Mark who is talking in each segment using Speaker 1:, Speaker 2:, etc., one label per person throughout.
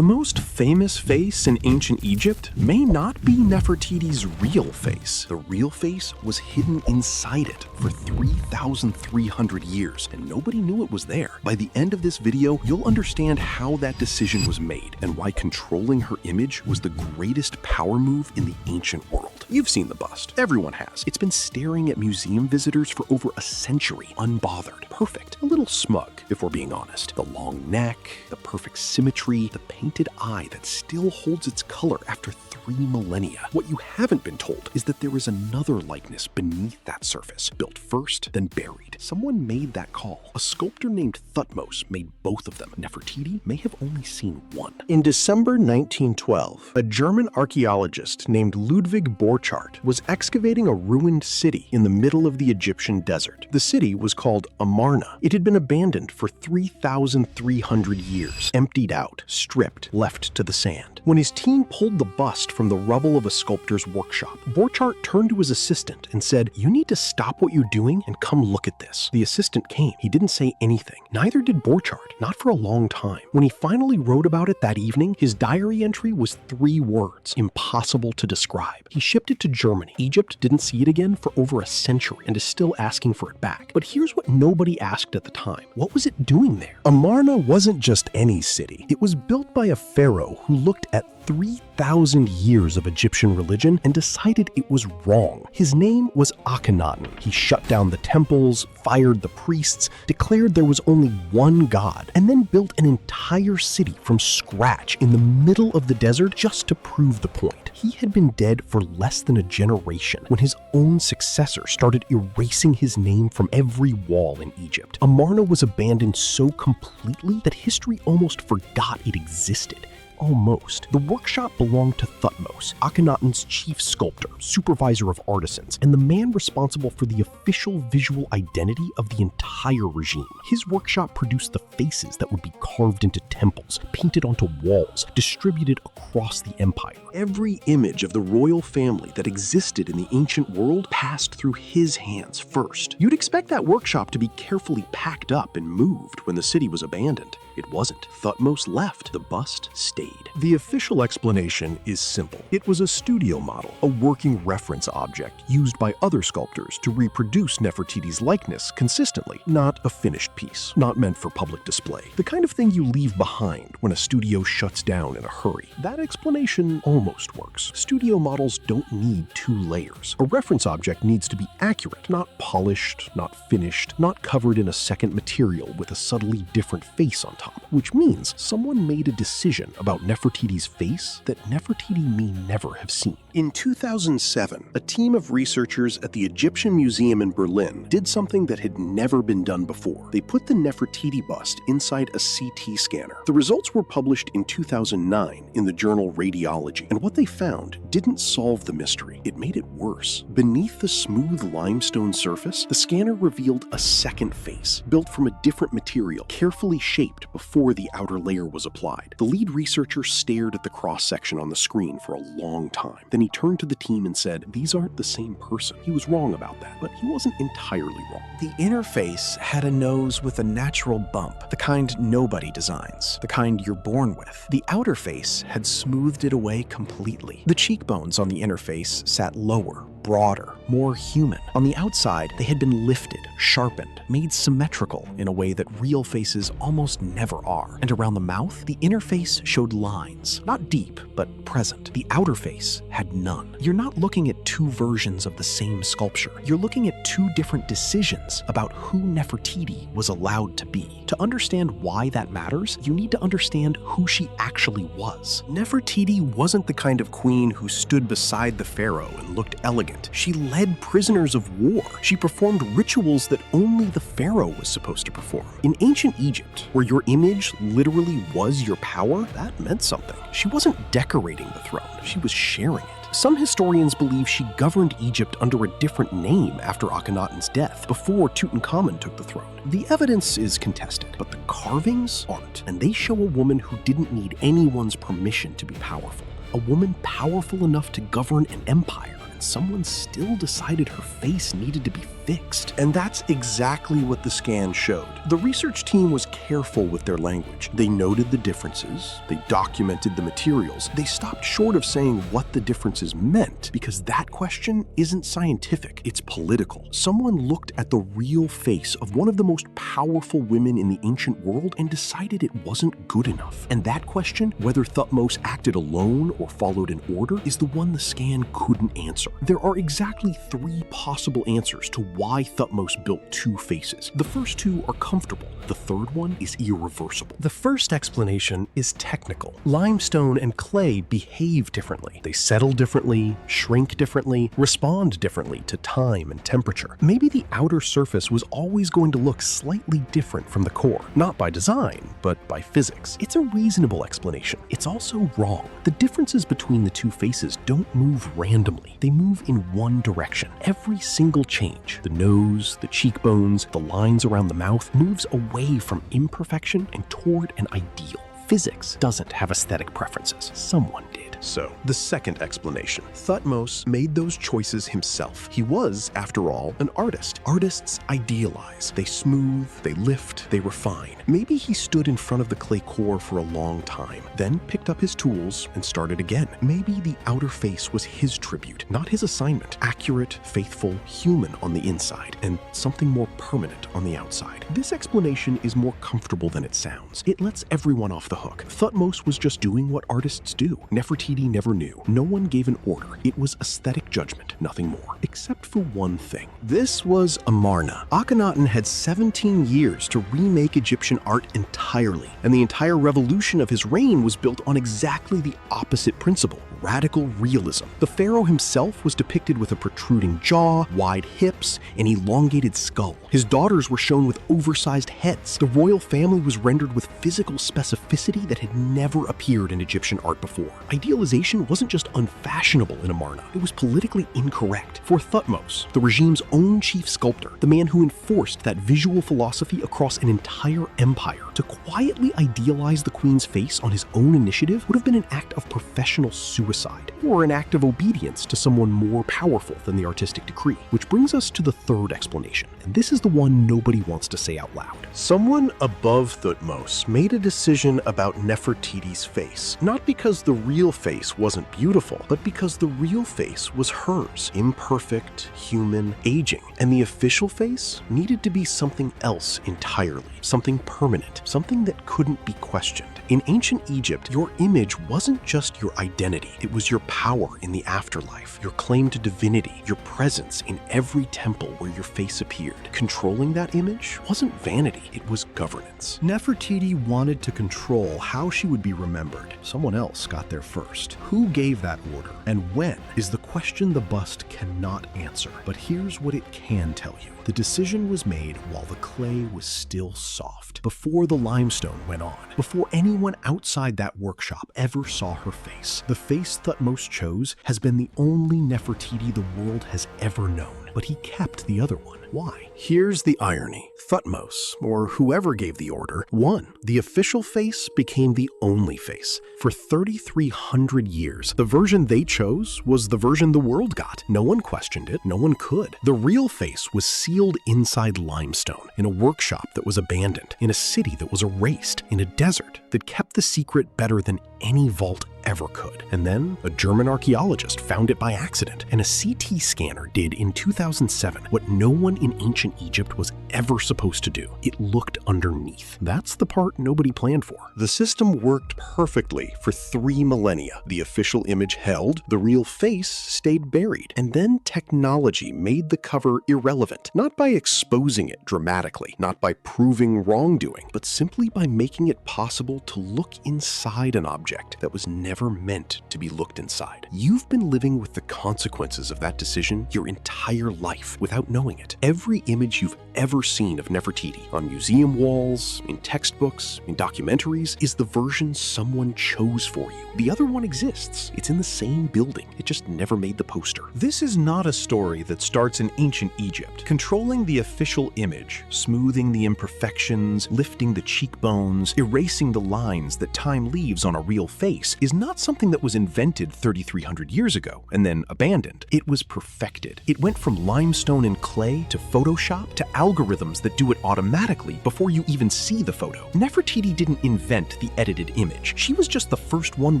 Speaker 1: The most famous face in ancient Egypt may not be Nefertiti's real face. The real face was hidden inside it for 3,300 years, and nobody knew it was there. By the end of this video, you'll understand how that decision was made and why controlling her image was the greatest power move in the ancient world. You've seen the bust. Everyone has. It's been staring at museum visitors for over a century, unbothered, perfect, a little smug, if we're being honest. The long neck, the perfect symmetry, the painted eye that still holds its color after 3 millennia. What you haven't been told is that there is another likeness beneath that surface, built first, then buried. Someone made that call. A sculptor named Thutmose made both of them. Nefertiti may have only seen one. In December 1912, a German archaeologist named Ludwig Borchardt was excavating a ruined city in the middle of the Egyptian desert. The city was called Amarna. It had been abandoned for 3,300 years, emptied out, stripped, left to the sand. When his team pulled the bust from the rubble of a sculptor's workshop, Borchardt turned to his assistant and said, "You need to stop what you're doing and come look at this." The assistant came. He didn't say anything. Neither did Borchardt, not for a long time. When he finally wrote about it that evening, his diary entry was 3 words, impossible to describe. He shipped it to Germany. Egypt didn't see it again for over a century and is still asking for it back. But here's what nobody asked at the time. What was it doing there? Amarna wasn't just any city. It was built by a pharaoh who looked at 3,000 years of Egyptian religion and decided it was wrong. His name was Akhenaten. He shut down the temples, fired the priests, declared there was only one god, and then built an entire city from scratch in the middle of the desert just to prove the point. He had been dead for less than a generation when his own successor started erasing his name from every wall in Egypt. Amarna was abandoned so completely that history almost forgot it existed. Almost. The workshop belonged to Thutmose, Akhenaten's chief sculptor, supervisor of artisans, and the man responsible for the official visual identity of the entire regime. His workshop produced the faces that would be carved into temples, painted onto walls, distributed across the empire. Every image of the royal family that existed in the ancient world passed through his hands first. You'd expect that workshop to be carefully packed up and moved when the city was abandoned. It wasn't. Thutmose left. The bust stayed. The official explanation is simple. It was a studio model, a working reference object used by other sculptors to reproduce Nefertiti's likeness consistently, not a finished piece, not meant for public display. The kind of thing you leave behind when a studio shuts down in a hurry. That explanation almost works. Studio models don't need 2 layers. A reference object needs to be accurate, not polished, not finished, not covered in a second material with a subtly different face on top, which means someone made a decision about Nefertiti's face that Nefertiti may never have seen. In 2007, a team of researchers at the Egyptian Museum in Berlin did something that had never been done before. They put the Nefertiti bust inside a CT scanner. The results were published in 2009 in the journal Radiology, and what they found didn't solve the mystery. It made it worse. Beneath the smooth limestone surface, the scanner revealed a second face, built from a different material, carefully shaped before the outer layer was applied. The lead researcher stared at the cross-section on the screen for a long time. Then he turned to the team and said, "These aren't the same person." He was wrong about that, but he wasn't entirely wrong.
Speaker 2: The inner face had a nose with a natural bump, the kind nobody designs, the kind you're born with. The outer face had smoothed it away completely. The cheekbones on the inner face sat lower, broader, more human. On the outside, they had been lifted, sharpened, made symmetrical in a way that real faces almost never are. And around the mouth, the inner face showed lines, not deep, but present. The outer face had none. You're not looking at 2 versions of the same sculpture. You're looking at 2 different decisions about who Nefertiti was allowed to be. To understand why that matters, you need to understand who she actually was. Nefertiti wasn't the kind of queen who stood beside the pharaoh and looked elegant. She led prisoners of war. She performed rituals that only the pharaoh was supposed to perform. In ancient Egypt, where your image literally was your power, that meant something. She wasn't decorating the throne, she was sharing it. Some historians believe she governed Egypt under a different name after Akhenaten's death, before Tutankhamun took the throne. The evidence is contested, but the carvings aren't, and they show a woman who didn't need anyone's permission to be powerful. A woman powerful enough to govern an empire. someone still decided her face needed to be fixed.
Speaker 1: And that's exactly what the scan showed. The research team was careful with their language. They noted the differences, they documented the materials. They stopped short of saying what the differences meant, because that question isn't scientific, it's political. Someone looked at the real face of one of the most powerful women in the ancient world and decided it wasn't good enough. And that question, whether Thutmose acted alone or followed an order, is the one the scan couldn't answer. There are exactly 3 possible answers to why Thutmose built 2 faces. The first 2 are comfortable. The third one is irreversible.
Speaker 2: The first explanation is technical. Limestone and clay behave differently. They settle differently, shrink differently, respond differently to time and temperature. Maybe the outer surface was always going to look slightly different from the core, not by design, but by physics. It's a reasonable explanation. It's also wrong. The differences between the 2 faces don't move randomly. They move in one direction. Every single change, the nose, the cheekbones, the lines around the mouth, moves away from imperfection and toward an ideal. Physics doesn't have aesthetic preferences. Someone did.
Speaker 1: So, the second explanation. Thutmose made those choices himself. He was, after all, an artist. Artists idealize. They smooth, they lift, they refine. Maybe he stood in front of the clay core for a long time, then picked up his tools and started again. Maybe the outer face was his tribute, not his assignment. Accurate, faithful, human on the inside, and something more permanent on the outside. This explanation is more comfortable than it sounds. It lets everyone off the hook. Thutmose was just doing what artists do. Nefertiti never knew. No one gave an order. It was aesthetic judgment, nothing more. Except for one thing. This was Amarna. Akhenaten had 17 years to remake Egyptian art entirely, and the entire revolution of his reign was built on exactly the opposite principle. Radical realism. The pharaoh himself was depicted with a protruding jaw, wide hips, an elongated skull. His daughters were shown with oversized heads. The royal family was rendered with physical specificity that had never appeared in Egyptian art before. Idealization wasn't just unfashionable in Amarna, it was politically incorrect. For Thutmose, the regime's own chief sculptor, the man who enforced that visual philosophy across an entire empire, to quietly idealize the queen's face on his own initiative would have been an act of professional suicide, or an act of obedience to someone more powerful than the artistic decree. Which brings us to the third explanation, and this is the one nobody wants to say out loud. Someone above Thutmose made a decision about Nefertiti's face, not because the real face wasn't beautiful, but because the real face was hers, imperfect, human, aging, and the official face needed to be something else entirely, something permanent, something that couldn't be questioned. In ancient Egypt, your image wasn't just your identity, it was your power in the afterlife, your claim to divinity, your presence in every temple where your face appeared. Controlling that image wasn't vanity, it was governance.
Speaker 2: Nefertiti wanted to control how she would be remembered. Someone else got there first. Who gave that order and when is the question the bust cannot answer. But here's what it can tell you. The decision was made while the clay was still soft, before the limestone went on, before anyone outside that workshop ever saw her face. The face Thutmose chose has been the only Nefertiti the world has ever known, but he kept the other one. Why? Here's the irony. Thutmose, or whoever gave the order, won. The official face became the only face. For 3,300 years, the version they chose was the version the world got. No one questioned it, no one could. The real face was sealed inside limestone, in a workshop that was abandoned, in a city that was erased, in a desert that kept the secret better than any vault ever could. And then a German archaeologist found it by accident, and a CT scanner did in 2007 what no one in ancient Egypt was ever supposed to do. It looked underneath. That's the part nobody planned for.
Speaker 1: The system worked perfectly for 3 millennia. The official image held, the real face stayed buried, and then technology made the cover irrelevant, not by exposing it dramatically, not by proving wrongdoing, but simply by making it possible to look inside an object that was never meant to be looked inside. You've been living with the consequences of that decision your entire life without knowing it. Every image you've ever seen of Nefertiti on museum walls, in textbooks, in documentaries, is the version someone chose for you. The other one exists. It's in the same building. It just never made the poster.
Speaker 2: This is not a story that starts in ancient Egypt. Controlling the official image, smoothing the imperfections, lifting the cheekbones, erasing the lines that time leaves on a real face is
Speaker 1: not something that was invented 3,300 years ago and then abandoned. It was perfected. It went from limestone and clay to Photoshop to algorithms that do it automatically before you even see the photo. Nefertiti didn't invent the edited image. She was just the first one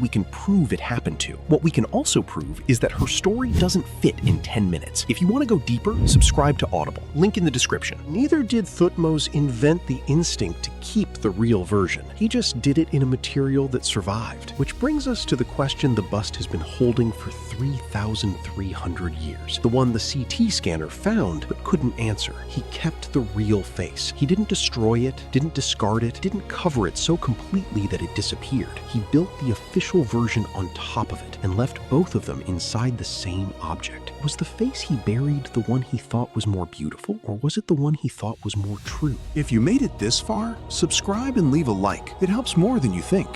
Speaker 1: we can prove it happened to. What we can also prove is that her story doesn't fit in 10 minutes. If you want to go deeper, subscribe to Audible. Link in the description.
Speaker 2: Neither did Thutmose invent the instinct to keep the real version. He just did it in a material that survived. Which brings us to the question the bust has been holding for 3,300 years. The one the CT scanner found but couldn't answer. He kept the real face. He didn't destroy it, didn't discard it, didn't cover it so completely that it disappeared. He built the official version on top of it and left both of them inside the same object. Was the face he buried the one he thought was more beautiful, or was it the one he thought was more true?
Speaker 3: If you made it this far, subscribe and leave a like. It helps more than you think.